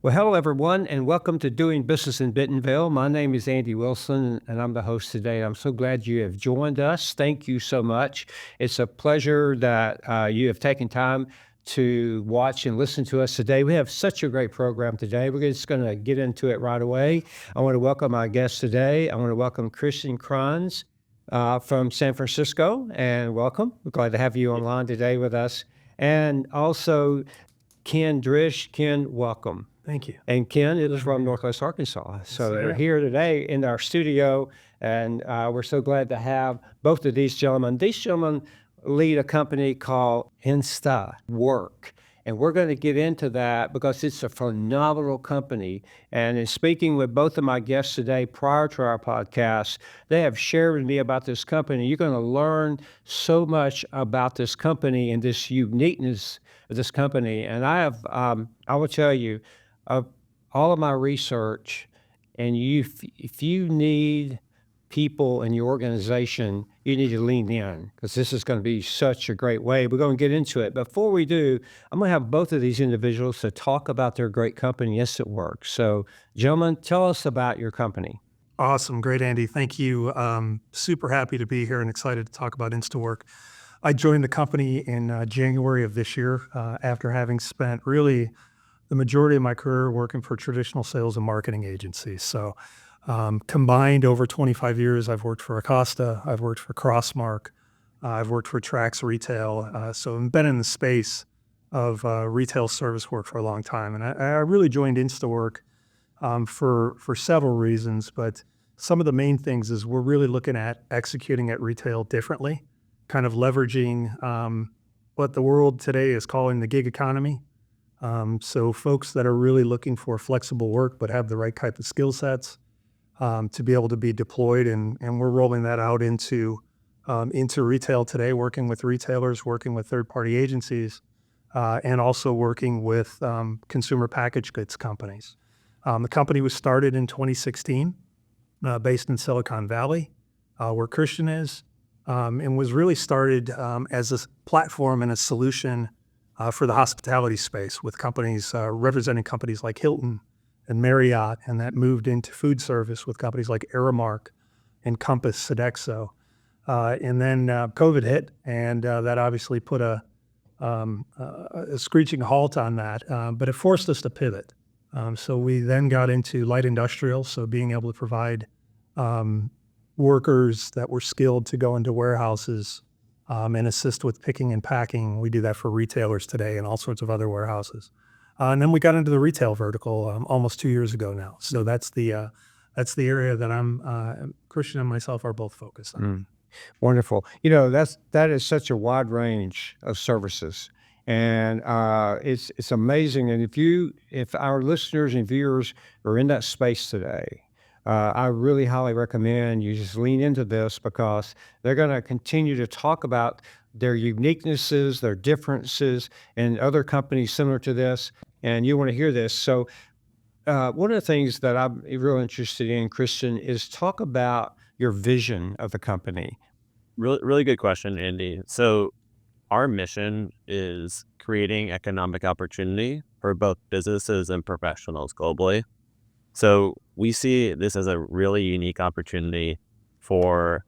Well, hello, everyone, and welcome to Doing Business in Bentonville. My name is Andy Wilson, and I'm the host today. I'm so glad you have joined us. Thank you so much. It's a pleasure that you have taken time to watch and listen to us today. We have such a great program today. We're just going to get into it right away. I want to welcome our guests today. I want to welcome Christian Crynes from San Francisco, and welcome. We're glad to have you online today with us. And also, Ken Drish. Ken, welcome. Thank you. And Ken is from Northwest Arkansas. So they're here today in our studio, and we're so glad to have both of these gentlemen. These gentlemen lead a company called InstaWork, and we're going to get into that because it's a phenomenal company. And in speaking with both of my guests today prior to our podcast, they have shared with me about this company. You're going to learn so much about this company and this uniqueness of this company. And I will tell you, of all of my research, and if you need people in your organization, you need to lean in because this is going to be such a great way. We're going to get into it. Before we do, I'm going to have both of these individuals to talk about their great company, InstaWork. So, gentlemen, tell us about your company. Awesome. Great, Andy. Thank you. Super happy to be here and excited to talk about InstaWork. I joined the company in January of this year after having spent really the majority of my career working for traditional sales and marketing agencies. So combined over 25 years, I've worked for Acosta, I've worked for Crossmark, I've worked for Trax Retail. So I've been in the space of retail service work for a long time. And I really joined InstaWork for several reasons, but some of the main things is we're really looking at executing at retail differently, kind of leveraging what the world today is calling the gig economy. So folks that are really looking for flexible work but have the right type of skill sets to be able to be deployed, and we're rolling that out into retail today, working with retailers, working with third-party agencies, and also working with consumer packaged goods companies. The company was started in 2016, based in Silicon Valley, where Christian is, and was really started as a platform and a solution for the hospitality space with companies representing companies like Hilton and Marriott, and that moved into food service with companies like Aramark and Compass, Sodexo. And then COVID hit, and that obviously put a screeching halt on that, but it forced us to pivot. So we then got into light industrial, so being able to provide workers that were skilled to go into warehouses and assist with picking and packing. We do that for retailers today and all sorts of other warehouses. And then we got into the retail vertical almost 2 years ago now. So that's the area that Christian and myself are both focused on. Wonderful. That is such a wide range of services, and it's amazing. And if our listeners and viewers are in that space today, I really highly recommend you just lean into this because they're going to continue to talk about their uniquenesses, their differences, and other companies similar to this, and you want to hear this. So one of the things that I'm real interested in, Christian, is talk about your vision of the company. Really good question, Andy. So our mission is creating economic opportunity for both businesses and professionals globally. So we see this as a really unique opportunity for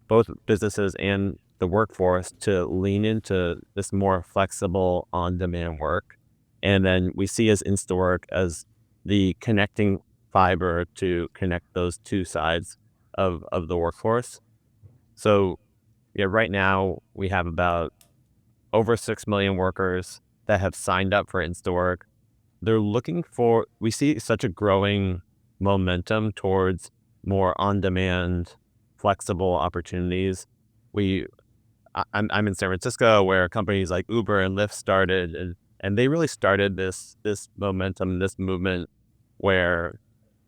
both businesses and the workforce to lean into this more flexible on-demand work. And then we see as InstaWork as the connecting fiber to connect those two sides of the workforce. So right now we have about over 6 million workers that have signed up for InstaWork. We see such a growing momentum towards more on-demand, flexible opportunities. I'm in San Francisco, where companies like Uber and Lyft started, and they really started this momentum, this movement, where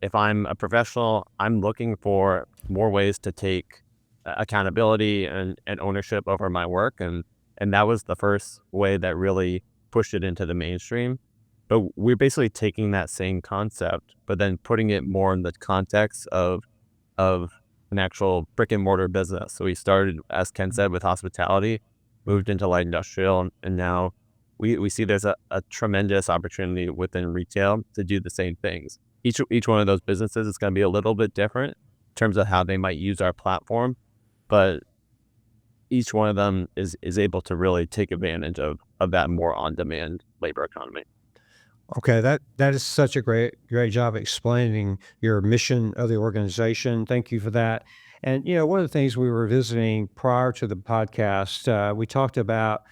if I'm a professional, I'm looking for more ways to take accountability and ownership over my work, and that was the first way that really pushed it into the mainstream. But we're basically taking that same concept, but then putting it more in the context of an actual brick-and-mortar business. So we started, as Ken said, with hospitality, moved into light industrial, and now we see there's a tremendous opportunity within retail to do the same things. Each one of those businesses is going to be a little bit different in terms of how they might use our platform, but each one of them is able to really take advantage of that more on-demand labor economy. Okay, that is such a great job explaining your mission of the organization. Thank you for that. And one of the things we were visiting prior to the podcast, we talked about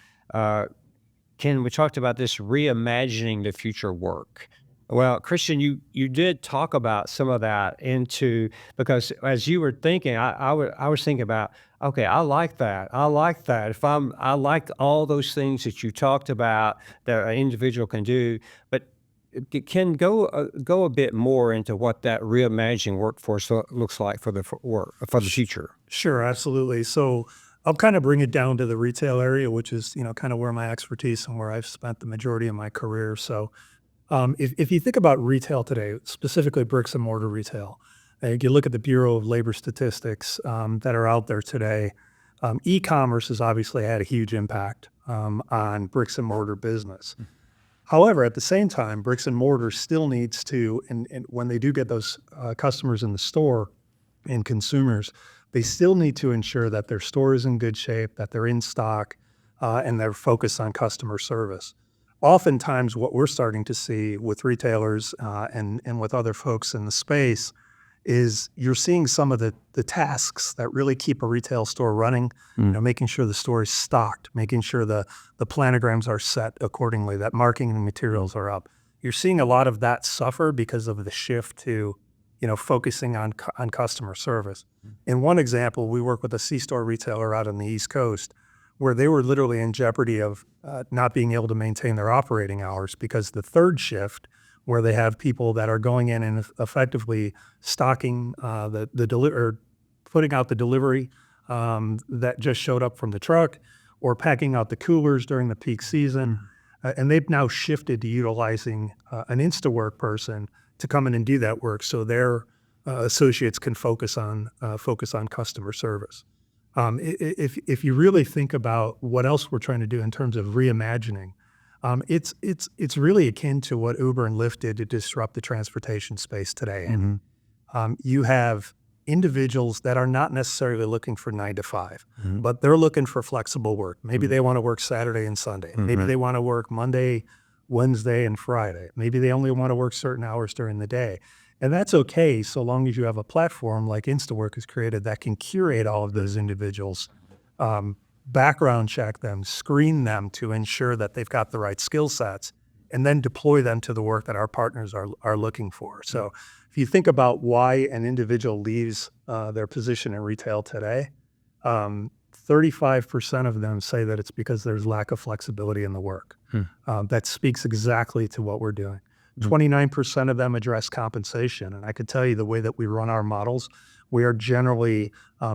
Ken, we talked about this reimagining the future work. Well, Christian, you did talk about some of that into because as you were thinking, I was thinking about, okay, I like that. I like that. I like all those things that you talked about that an individual can do, but it can go a bit more into what that reimagining workforce looks like for the for the future. Sure, absolutely. So I'll kind of bring it down to the retail area, which is, kind of where my expertise and where I've spent the majority of my career. So if you think about retail today, specifically bricks and mortar retail, you look at the Bureau of Labor Statistics that are out there today, e-commerce has obviously had a huge impact on bricks and mortar business. However, at the same time, bricks and mortar still needs to, and when they do get those customers in the store and consumers, they still need to ensure that their store is in good shape, that they're in stock, and they're focused on customer service. Oftentimes, what we're starting to see with retailers and with other folks in the space is you're seeing some of the tasks that really keep a retail store running, making sure the store is stocked, making sure the planograms are set accordingly, that marking and materials are up. You're seeing a lot of that suffer because of the shift to, focusing on customer service. In one example, we work with a C-store retailer out on the East Coast where they were literally in jeopardy of not being able to maintain their operating hours because the third shift, where they have people that are going in and effectively stocking or putting out the delivery that just showed up from the truck, or packing out the coolers during the peak season. And they've now shifted to utilizing an InstaWork person to come in and do that work so their associates can focus on customer service. If you really think about what else we're trying to do in terms of reimagining, it's really akin to what Uber and Lyft did to disrupt the transportation space today. And you have individuals that are not necessarily looking for 9 to 5, but they're looking for flexible work. Maybe they want to work Saturday and Sunday. Maybe they want to work Monday, Wednesday, and Friday. Maybe they only want to work certain hours during the day. And that's okay so long as you have a platform like InstaWork has created that can curate all of those individuals, background check them, screen them to ensure that they've got the right skill sets, and then deploy them to the work that our partners are looking for. So if you think about why an individual leaves their position in retail today, 35% of them say that it's because there's lack of flexibility in the work. That speaks exactly to what we're doing. 29% of them address compensation. And I could tell you the way that we run our models, we are generally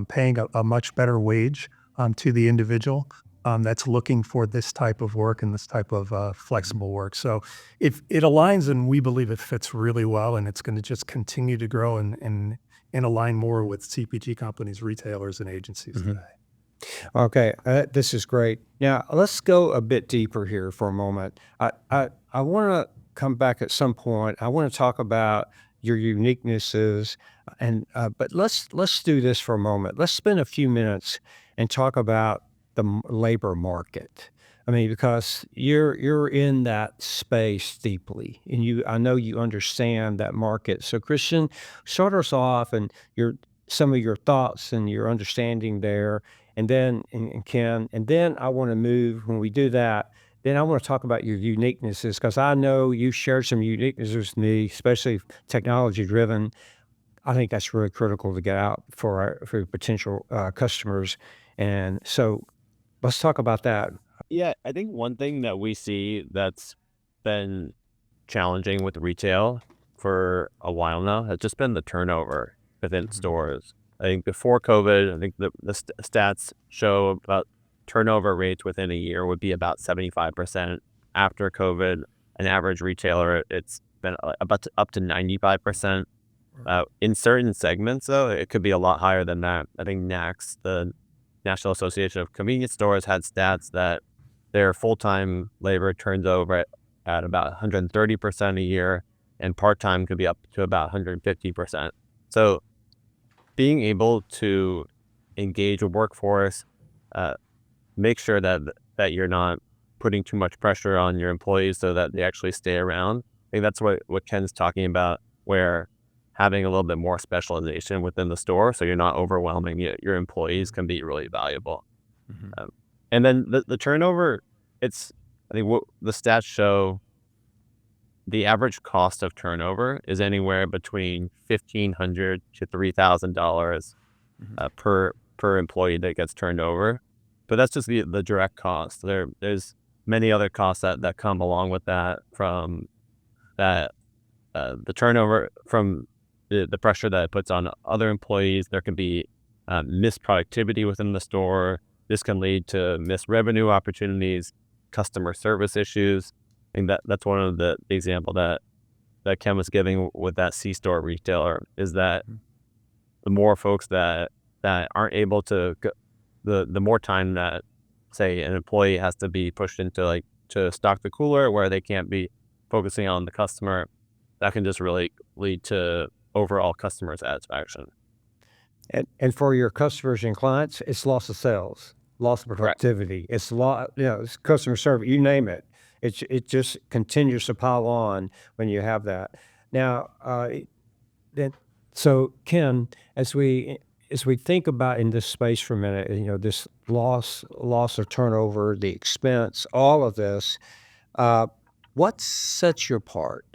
paying a much better wage to the individual that's looking for this type of work and this type of flexible work. So if it aligns, and we believe it fits really well, and it's going to just continue to grow and align more with CPG companies, retailers, and agencies today. Okay, this is great. Now let's go a bit deeper here for a moment. I want to come back at some point. I want to talk about your uniquenesses, and but let's do this for a moment. Let's spend a few minutes and talk about the labor market. I mean, because you're in that space deeply, and I know you understand that market. So, Christian, start us off, and some of your thoughts and your understanding there, and then and Ken, and then I want to move when we do that. Then I want to talk about your uniquenesses because I know you shared some uniquenesses with me, especially technology driven. I think that's really critical to get out for potential customers. And so let's talk about that. Yeah, I think one thing that we see that's been challenging with retail for a while now has just been the turnover within stores. I think before COVID, I think the stats show about turnover rates within a year would be about 75%. After COVID, an average retailer, it's been up to 95%. In certain segments, though, it could be a lot higher than that. I think NACS, the National Association of Convenience Stores, had stats that their full-time labor turns over at about 130% a year, and part-time could be up to about 150%. So being able to engage a workforce, make sure that you're not putting too much pressure on your employees so that they actually stay around. I think that's what Ken's talking about, where having a little bit more specialization within the store so you're not overwhelming your employees can be really valuable. And then the turnover, I think what the stats show, the average cost of turnover is anywhere between $1,500 to $3,000 per employee that gets turned over. But that's just the direct cost. There's many other costs that come along with that, from that the turnover, from the pressure that it puts on other employees. There can be missed productivity within the store. This can lead to missed revenue opportunities, customer service issues. I think that's one of the example that Ken was giving with that C-store retailer, is that the more folks that aren't able to go, the more time that, say, an employee has to be pushed into to stock the cooler where they can't be focusing on the customer, that can just really lead to overall customer satisfaction. And for your customers and clients, it's loss of sales, loss of productivity. It's it's customer service, you name it. It just continues to pile on when you have that. Now, so Ken, as we think about in this space for a minute, this loss or turnover, the expense, all of this, what sets you apart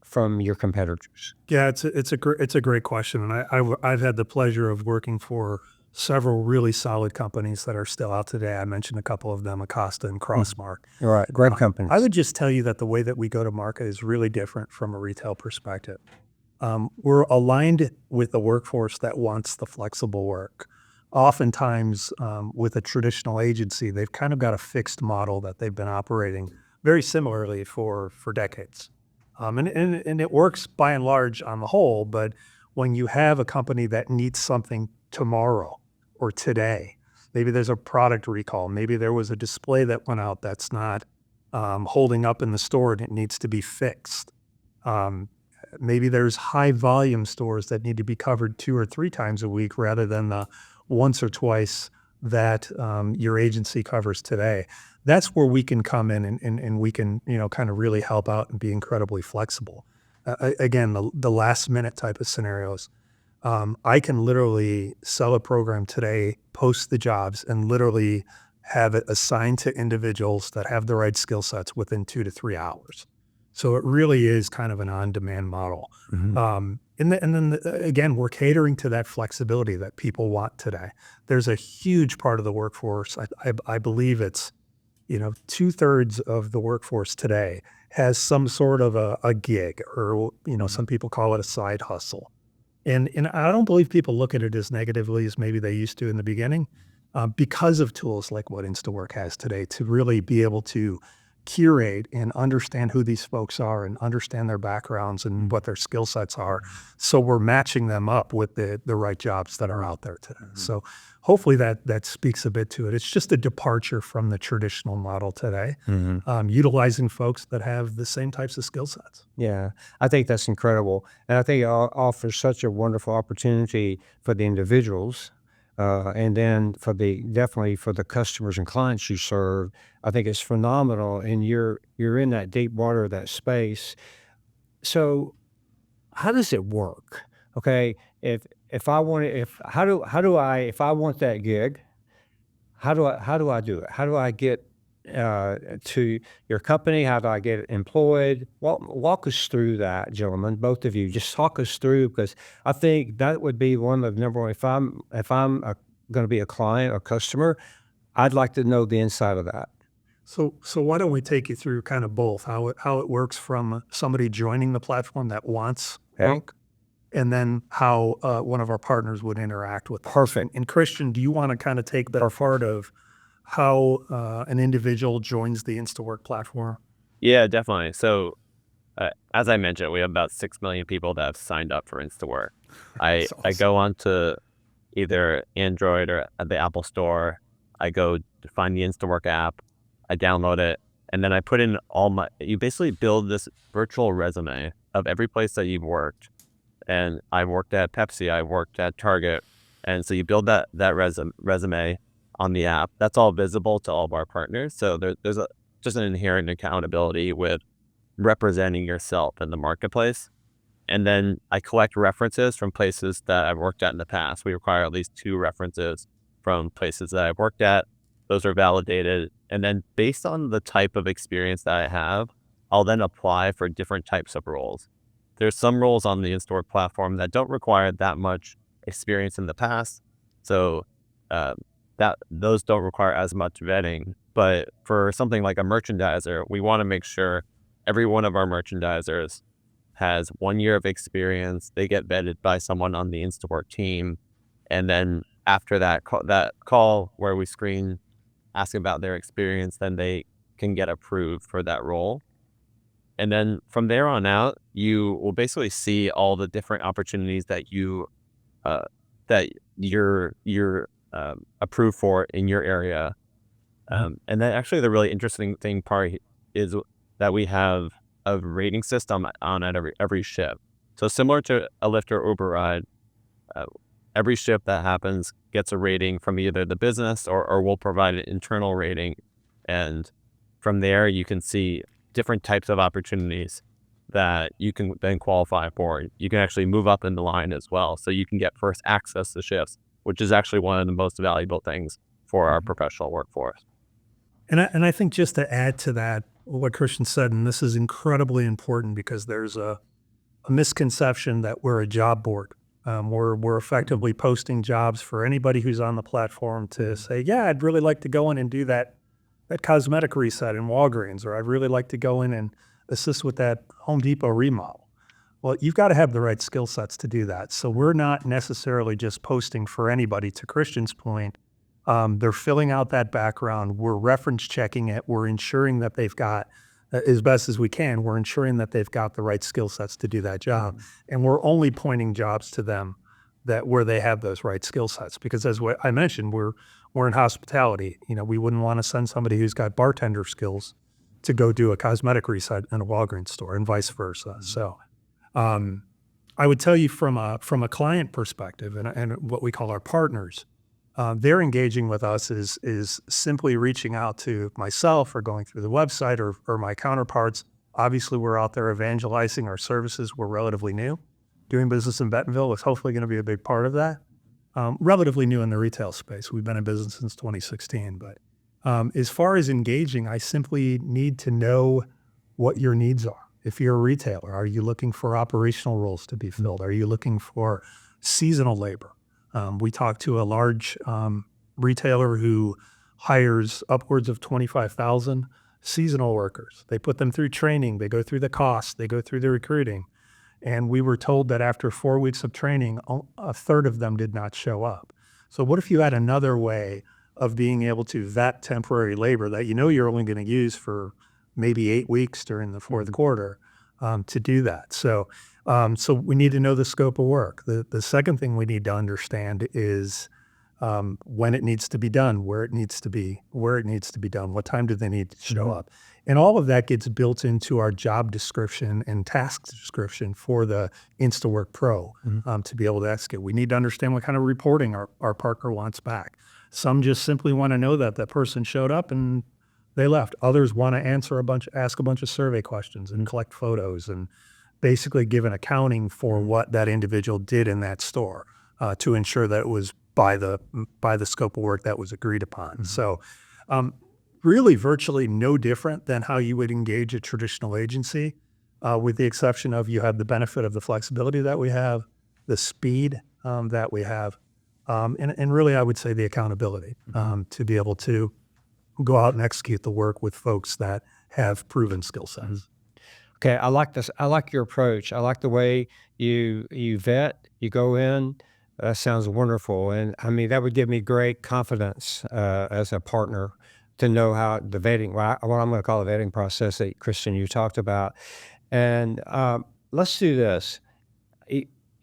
from your competitors? Yeah, it's a great question, and I've had the pleasure of working for several really solid companies that are still out today. I mentioned a couple of them, Acosta and Crossmark. All right, great companies. I would just tell you that the way that we go to market is really different from a retail perspective. We're aligned with a workforce that wants the flexible work. Oftentimes, with a traditional agency, they've kind of got a fixed model that they've been operating very similarly for decades. And it works by and large on the whole, but when you have a company that needs something tomorrow or today, maybe there's a product recall, maybe there was a display that went out that's not holding up in the store and it needs to be fixed. Maybe there's high volume stores that need to be covered 2 or 3 times a week rather than the once or twice that your agency covers today. That's where we can come in and we can, kind of really help out and be incredibly flexible. Again, the last minute type of scenarios. I can literally sell a program today, post the jobs, and literally have it assigned to individuals that have the right skill sets within 2 to 3 hours. So it really is kind of an on-demand model. And then again, we're catering to that flexibility that people want today. There's a huge part of the workforce. I believe it's 2/3 of the workforce today has some sort of a gig, or some people call it a side hustle. And I don't believe people look at it as negatively as maybe they used to in the beginning, because of tools like what InstaWork has today to really be able to curate and understand who these folks are and understand their backgrounds and what their skill sets are. So we're matching them up with the right jobs that are out there today. So hopefully that speaks a bit to it. It's just a departure from the traditional model today, utilizing folks that have the same types of skill sets. Yeah, I think that's incredible. And I think it offers such a wonderful opportunity for the individuals, and then definitely for the customers and clients you serve. I think it's phenomenal, and you're in that deep water of that space. So how does it work? Okay, if I want if I want that gig, how do I do it? How do I get to your company? How do I get employed? Walk us through that, gentlemen, both of you. Just talk us through, because I think that would be one of the number one. If I'm going to be a client or customer, I'd like to know the inside of that. So why don't we take you through kind of both, how it works from somebody joining the platform that wants work, and then how one of our partners would interact with. Perfect. And Christian, do you want to kind of take that part of how an individual joins the InstaWork platform? Yeah, definitely. So as I mentioned, we have about 6 million people that have signed up for InstaWork. I go on to either Android or at the Apple Store. I go to find the InstaWork app. I download it, and then I put in you basically build this virtual resume of every place that you've worked. And I worked at Pepsi, I worked at Target. And so you build that resume on the app. That's all visible to all of our partners. So there's just an inherent accountability with representing yourself in the marketplace. And then I collect references from places that I've worked at in the past. We require at least 2 references from places that I've worked at. Those are validated. And then based on the type of experience that I have, I'll then apply for different types of roles. There's some roles on the InstaWork platform that don't require that much experience in the past. So those don't require as much vetting. But for something like a merchandiser, we want to make sure every one of our merchandisers has 1 year of experience. They get vetted by someone on the InstaWork team. And then after that call where we screen, ask about their experience, then they can get approved for that role. And then from there on out, you will basically see all the different opportunities that you're approved for in your area. And then actually the really interesting part is that we have a rating system on at every ship. So similar to a Lyft or Uber ride, every ship that happens gets a rating from either the business or we'll provide an internal rating. And from there, you can see different types of opportunities that you can then qualify for. You can actually move up in the line as well. So you can get first access to shifts, which is actually one of the most valuable things for our professional workforce. And I think just to add to that, what Christian said, and this is incredibly important because there's a misconception that we're a job board. We're effectively posting jobs for anybody who's on the platform to say, yeah, I'd really like to go in and do that cosmetic reset in Walgreens, or I'd really like to go in and assist with that Home Depot remodel. Well, you've got to have the right skill sets to do that. So we're not necessarily just posting for anybody. To Christian's point, they're filling out that background. We're reference checking it. We're ensuring that they've got, as best as we can, we're ensuring that they've got the right skill sets to do that job. And we're only pointing jobs to them where they have those right skill sets. Because as what I mentioned, we're in hospitality. We wouldn't want to send somebody who's got bartender skills to go do a cosmetic reset in a Walgreens store and vice versa. So I would tell you from a client perspective and what we call our partners, they're engaging with us is simply reaching out to myself or going through the website or my counterparts. Obviously, we're out there evangelizing our services. We're relatively new. Doing business in Bentonville is hopefully going to be a big part of that. Relatively new in the retail space. We've been in business since 2016. But as far as engaging, I simply need to know what your needs are. If you're a retailer, are you looking for operational roles to be filled? Are you looking for seasonal labor? We talked to a large retailer who hires upwards of 25,000 seasonal workers. They put them through training. They go through the costs. They go through the recruiting. And we were told that after 4 weeks of training, a third of them did not show up. So what if you had another way of being able to vet temporary labor that you're only going to use for maybe 8 weeks during the fourth quarter to do that? So we need to know the scope of work. The second thing we need to understand is when it needs to be done, where it needs to be done, what time do they need to show up. And all of that gets built into our job description and task description for the InstaWork Pro to be able to execute. We need to understand what kind of reporting our partner wants back. Some just simply want to know that that person showed up and they left. Others want to ask a bunch of survey questions and collect photos and basically give an accounting for what that individual did in that store to ensure that it was by the scope of work that was agreed upon. So really virtually no different than how you would engage a traditional agency, with the exception of you have the benefit of the flexibility that we have, the speed that we have, and really I would say the accountability to be able to go out and execute the work with folks that have proven skill sets. Okay, I like this. I like your approach. I like the way you vet, you go in. That sounds wonderful. And I mean, that would give me great confidence as a partner to know how the vetting, what I'm going to call the vetting process that Christian, you talked about. And let's do this.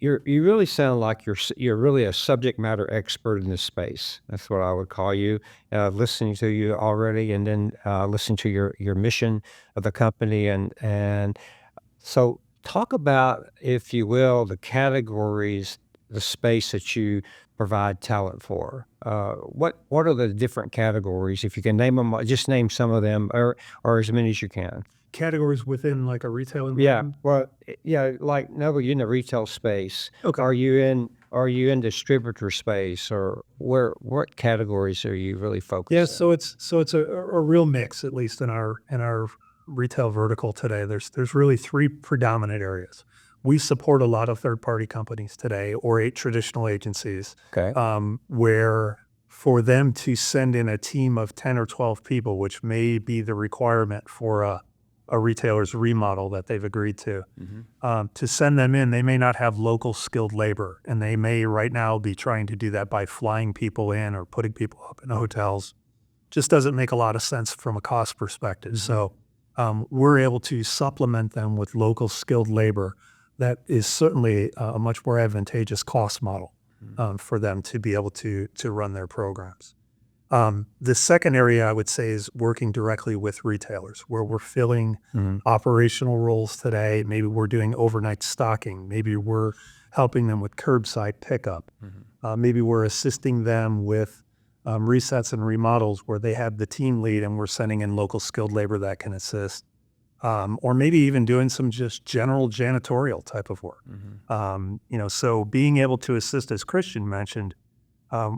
you really sound like you're really a subject matter expert in this space. That's what I would call you. Listening to you already, and then listening to your mission of the company, and so talk about, if you will, the categories, the space that you provide talent for. What are the different categories? If you can name them, just name some of them, or as many as you can. Categories within like a retail Yeah, environment? well, yeah, like, no, you're in the retail space. Okay. Are you in distributor space, or what categories are you really focused Yeah, in? so it's a real mix, at least in our retail vertical today. There's really three predominant areas. We support a lot of third-party companies today, or traditional agencies, Okay. where for them to send in a team of 10 or 12 people, which may be the requirement for a retailer's remodel that they've agreed to send them in, they may not have local skilled labor, and they may right now be trying to do that by flying people in or putting people up in hotels. Just doesn't make a lot of sense from a cost perspective. So we're able to supplement them with local skilled labor. That is certainly a much more advantageous cost model for them to be able to run their programs. The second area I would say is working directly with retailers, where we're filling operational roles today. Maybe we're doing overnight stocking. Maybe we're helping them with curbside pickup. Maybe we're assisting them with resets and remodels where they have the team lead and we're sending in local skilled labor that can assist. Or maybe even doing some just general janitorial type of work. So being able to assist, as Christian mentioned,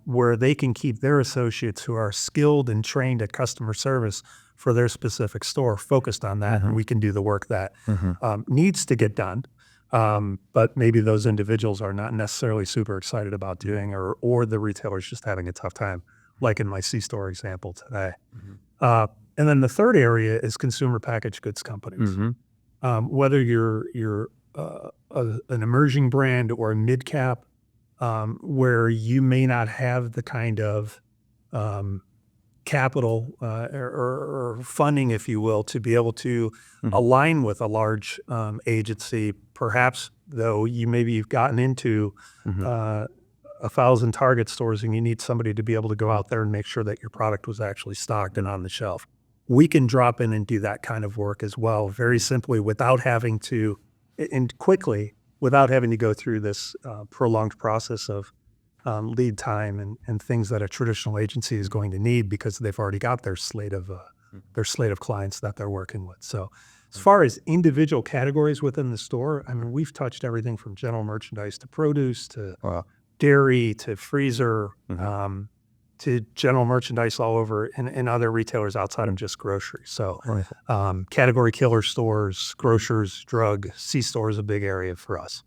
where they can keep their associates who are skilled and trained at customer service for their specific store focused on that, and we can do the work that needs to get done. But maybe those individuals are not necessarily super excited about doing, or the retailer's just having a tough time, like in my C-store example today. And then the third area is consumer packaged goods companies. Whether you're an emerging brand or a mid-cap, where you may not have the kind of capital or funding, if you will, to be able to align with a large agency. Perhaps, though, you've gotten into 1,000 Target stores and you need somebody to be able to go out there and make sure that your product was actually stocked and on the shelf. We can drop in and do that kind of work as well, very simply, without having to, and quickly, without having to go through this prolonged process of lead time and things that a traditional agency is going to need because they've already got their slate of clients that they're working with. So as far as individual categories within the store, I mean, we've touched everything from general merchandise to produce to dairy to freezer to general merchandise all over and other retailers outside of just grocery. So category killer stores, grocers, drug, C-store is a big area for us.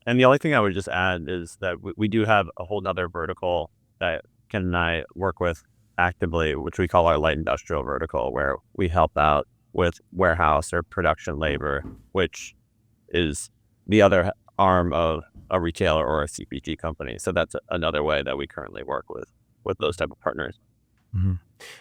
And the only thing I would just add is that we do have a whole nother vertical that Ken and I work with actively, which we call our light industrial vertical, where we help out with warehouse or production labor, which is the other arm of a retailer or a CPG company. So that's another way that we currently work with those type of partners.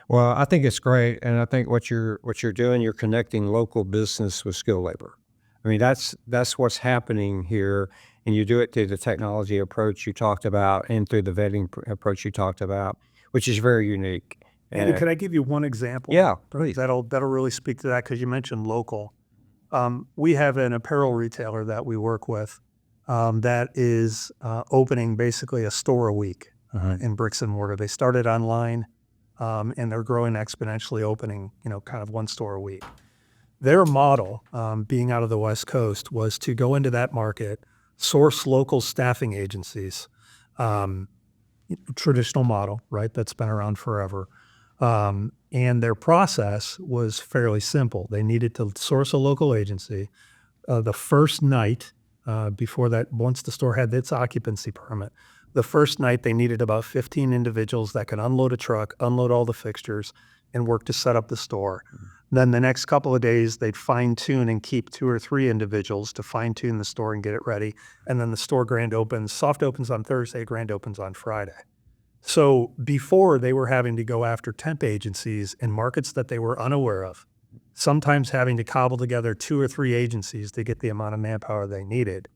Well, I think it's great, and I think what you're doing, you're connecting local business with skilled labor. I mean, that's what's happening here, and you do it through the technology approach you talked about and through the vetting approach you talked about, which is very unique. Andy, could I give you one example? Yeah, please. That'll really speak to that, because you mentioned local. We have an apparel retailer that we work with that is opening basically a store a week in bricks and mortar. They started online and they're growing exponentially, opening kind of one store a week. Their model, being out of the West Coast, was to go into that market, source local staffing agencies, traditional model, right? That's been around forever. And their process was fairly simple. They needed to source a local agency. The first night, before that, once the store had its occupancy permit, the first night they needed about 15 individuals that could unload a truck, unload all the fixtures, and work to set up the store. Then the next couple of days, they'd fine-tune and keep 2 or 3 individuals to fine-tune the store and get it ready. And then the store grand opens, soft opens on Thursday, grand opens on Friday. So before, they were having to go after temp agencies in markets that they were unaware of, sometimes having to cobble together 2 or 3 agencies to get the amount of manpower they needed.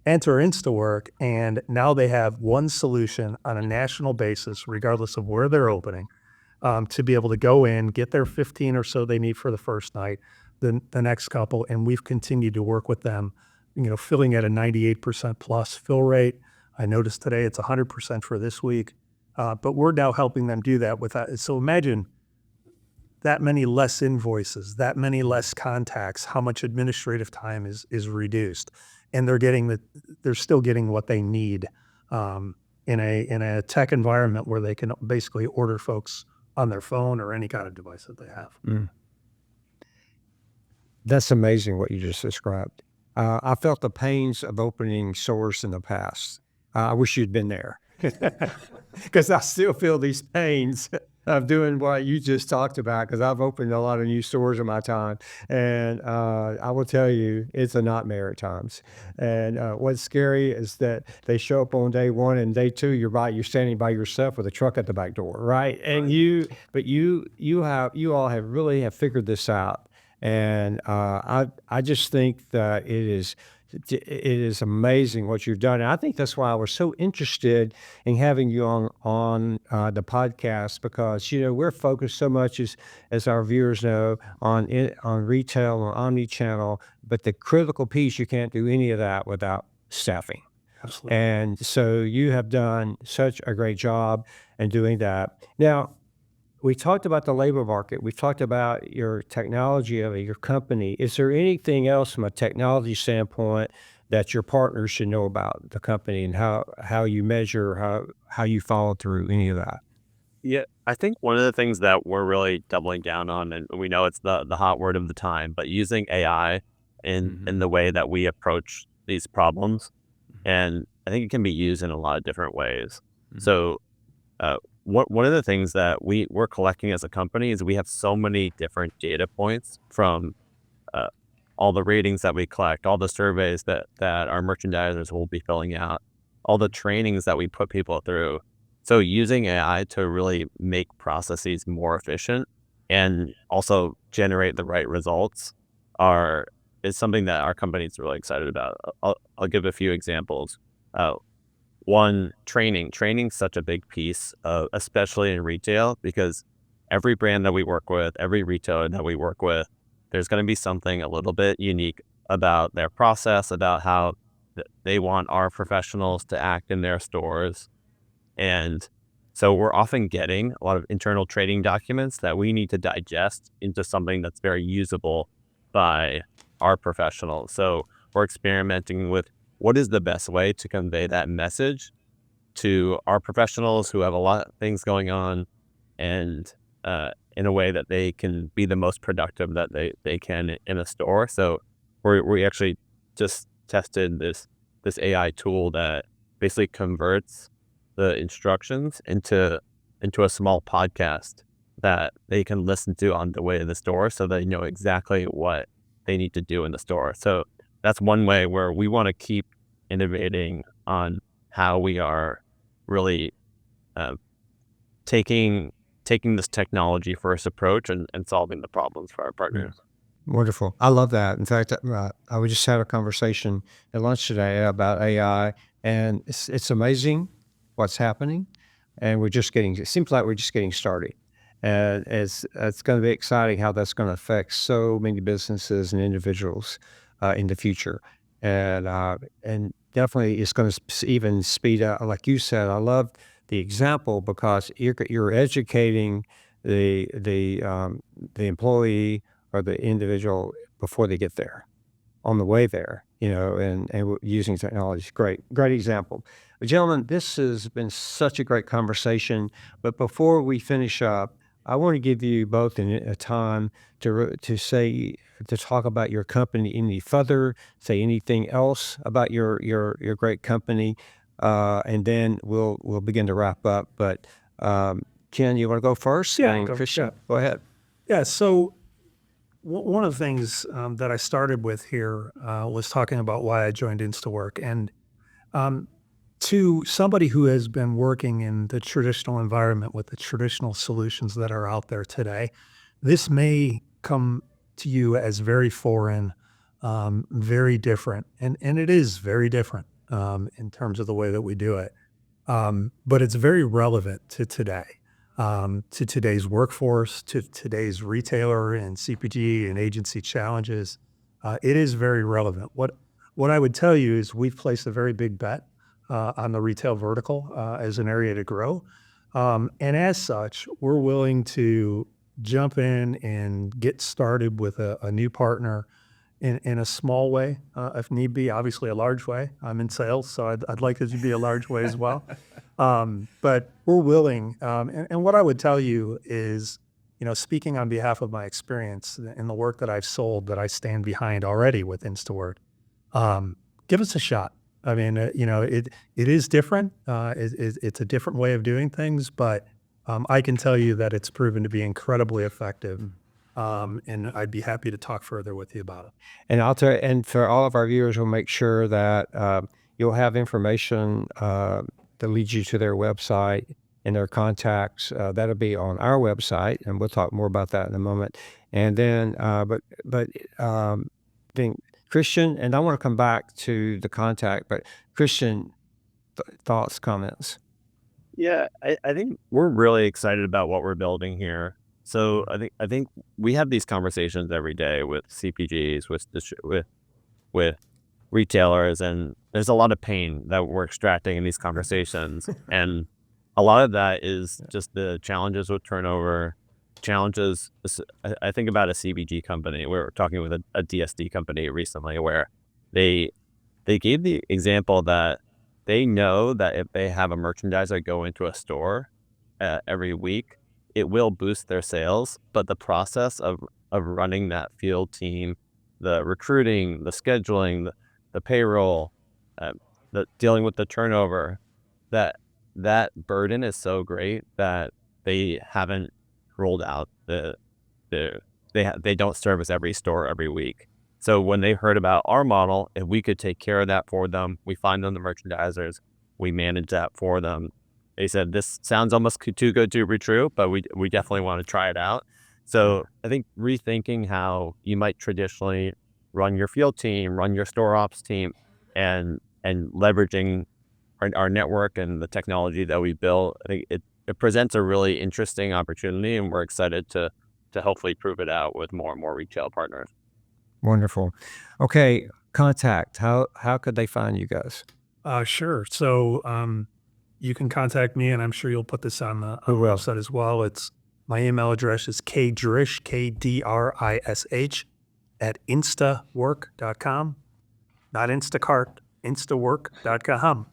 enter InstaWork, and now they have one solution on a national basis, regardless of where they're opening, to be able to go in, get their 15 or so they need for the first night, the next couple, and we've continued to work with them, filling at a 98% plus fill rate. I noticed today it's 100% for this week, but we're now helping them do that without. So imagine that many less invoices, that many less contacts, how much administrative time is reduced, and they're still getting what they need in a tech environment where they can basically order folks on their phone or any kind of device that they have. That's amazing what you just described. I felt the pains of opening stores in the past. I wish you'd been there because I still feel these pains of doing what you just talked about because I've opened a lot of new stores in my time. And I will tell you, it's a nightmare at times. And what's scary is that they show up on day one and day two, you're standing by yourself with a truck at the back door, right? And you all have really have figured this out. And I just think that it is amazing what you've done. And I think that's why I was so interested in having you on the podcast because, we're focused so much as our viewers know on retail, on omni-channel, but the critical piece, you can't do any of that without staffing. Absolutely. And so you have done such a great job in doing that. Now, we talked about the labor market. We talked about your technology of your company. Is there anything else from a technology standpoint that your partners should know about the company and how you measure, how you follow through any of that? Yeah, I think one of the things that we're really doubling down on, and we know it's the hot word of the time, but using AI in the way that we approach these problems, and I think it can be used in a lot of different ways. So, one of the things that we're collecting as a company is we have so many different data points from all the ratings that we collect, all the surveys that our merchandisers will be filling out, all the trainings that we put people through. So using AI to really make processes more efficient and also generate the right results is something that our company is really excited about. I'll give a few examples. One, training. Training's such a big piece, especially in retail, because every brand that we work with, every retailer that we work with, there's going to be something a little bit unique about their process, about how they want our professionals to act in their stores. And so we're often getting a lot of internal training documents that we need to digest into something that's very usable by our professionals. So we're experimenting with what is the best way to convey that message to our professionals who have a lot of things going on and in a way that they can be the most productive that they can in a store. So we actually just tested this AI tool that basically converts the instructions into a small podcast that they can listen to on the way to the store so they know exactly what they need to do in the store. So that's one way where we want to keep innovating on how we are really taking this technology first approach and solving the problems for our partners. Wonderful. I love that. In fact, we just had a conversation at lunch today about AI, and it's amazing what's happening, and it seems like we're just getting started. And it's going to be exciting how that's going to affect so many businesses and individuals in the future. And definitely it's going to even speed up, like you said. I love the example because you're educating the employee or the individual before they get there, on the way there, and using technology. Great example. But gentlemen, this has been such a great conversation. But before we finish up, I want to give you both a time to talk about your company any further, say anything else about your great company, and then we'll begin to wrap up. But Ken, you want to go first? Yeah, And Christian, go ahead. Yeah. So one of the things that I started with here was talking about why I joined InstaWork. And to somebody who has been working in the traditional environment with the traditional solutions that are out there today, this may come to you as very foreign, very different. And it is very different. in terms of the way that we do it. But it's very relevant to today, to today's workforce, to today's retailer and CPG and agency challenges. It is very relevant. What I would tell you is we've placed a very big bet on the retail vertical as an area to grow. And as such, we're willing to jump in and get started with a new partner in a small way, if need be, obviously a large way. I'm in sales, so I'd like it to be a large way as well. But we're willing. And what I would tell you is, speaking on behalf of my experience in the work that I've sold that I stand behind already with InstaWork, give us a shot. I mean, it is different. It's a different way of doing things, but I can tell you that it's proven to be incredibly effective. And I'd be happy to talk further with you about it. And and for all of our viewers, we'll make sure that you'll have information that leads you to their website and their contacts. That'll be on our website, and we'll talk more about that in a moment. And then, then Christian, and I want to come back to the contact, but Christian, thoughts, comments. Yeah, I think we're really excited about what we're building here. So I think we have these conversations every day with CPGs, with retailers, and there's a lot of pain that we're extracting in these conversations. And a lot of that is just the challenges with turnover, challenges. I think about a CPG company. We were talking with a DSD company recently where they gave the example that they know that if they have a merchandiser go into a store every week, it will boost their sales, but the process of running that field team, the recruiting, the scheduling, the payroll, the dealing with the turnover, that burden is so great that they haven't rolled out they don't service every store every week. So when they heard about our model, if we could take care of that for them, we find them the merchandisers, we manage that for them. They said, this sounds almost too good to be true, but we definitely want to try it out. So I think rethinking how you might traditionally run your field team, run your store ops team, and leveraging our network and the technology that we built, I think it presents a really interesting opportunity, and we're excited to hopefully prove it out with more and more retail partners. Wonderful. Okay, contact. How could they find you guys? Sure. So you can contact me, and I'm sure you'll put this on the website as well. My email address is kdrish, KDRISH, at InstaWork.com. Not Instacart, InstaWork.com.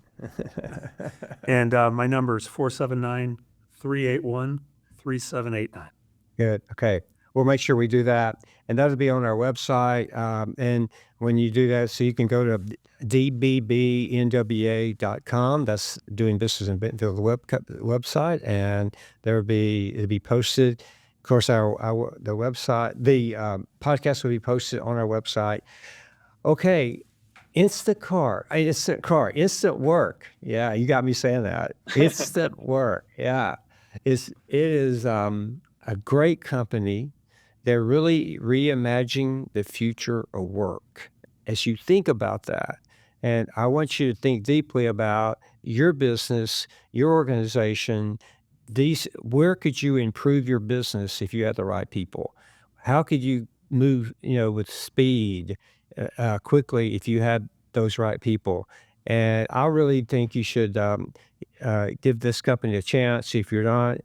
And my number is 479-381-3789. Good. Okay. We'll make sure we do that. And that'll be on our website. And when you do that, so you can go to dbbnwa.com. That's doing business in Bentonville website. And it'll be posted. Of course, the website, the podcast will be posted on our website. Okay. InstaWork. Yeah, you got me saying that. InstaWork. Yeah. It is a great company. They're really reimagining the future of work. As you think about that, and I want you to think deeply about your business, your organization, where could you improve your business if you had the right people? How could you move, with speed, quickly if you had those right people? And I really think you should give this company a chance. If you're not,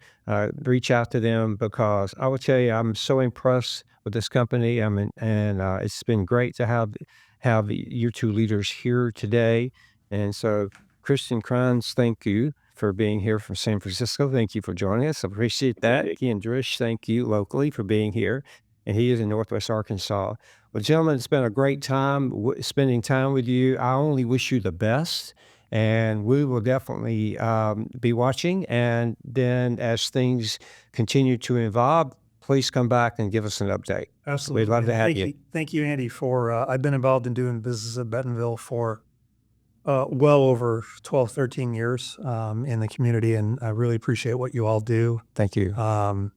reach out to them, because I will tell you, I'm so impressed with this company. And it's been great to have your two leaders here today. And so, Christian Crynes, thank you for being here from San Francisco. Thank you for joining us. I appreciate that. And Drish, thank you locally for being here. And he is in Northwest Arkansas. Well, gentlemen, it's been a great time spending time with you. I only wish you the best. And we will definitely be watching. And then as things continue to evolve, please come back and give us an update. Absolutely. We'd love to have you. Thank you, Andy, I've been involved in doing business at Bentonville for well over 12, 13 years in the community. And I really appreciate what you all do. Thank you. And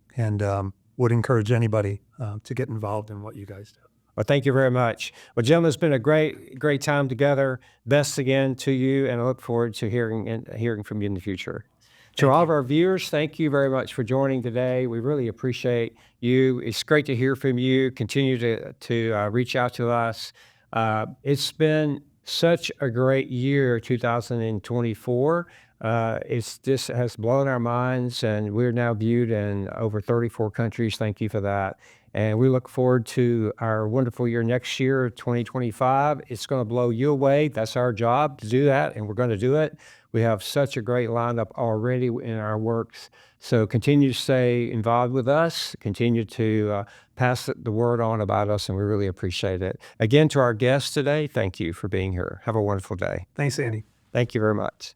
would encourage anybody to get involved in what you guys do. Well, thank you very much. Well, gentlemen, it's been a great time together. Best again to you, and I look forward to hearing from you in the future. To all of our viewers, thank you very much for joining today. We really appreciate you. It's great to hear from you. Continue to reach out to us. It's been such a great year, 2024. This has blown our minds, and we're now viewed in over 34 countries. Thank you for that. And we look forward to our wonderful year next year, 2025. It's going to blow you away. That's our job to do that, and we're going to do it. We have such a great lineup already in our works. So continue to stay involved with us, continue to pass the word on about us, and we really appreciate it. Again, to our guests today, thank you for being here. Have a wonderful day. Thanks, Andy. Thank you very much.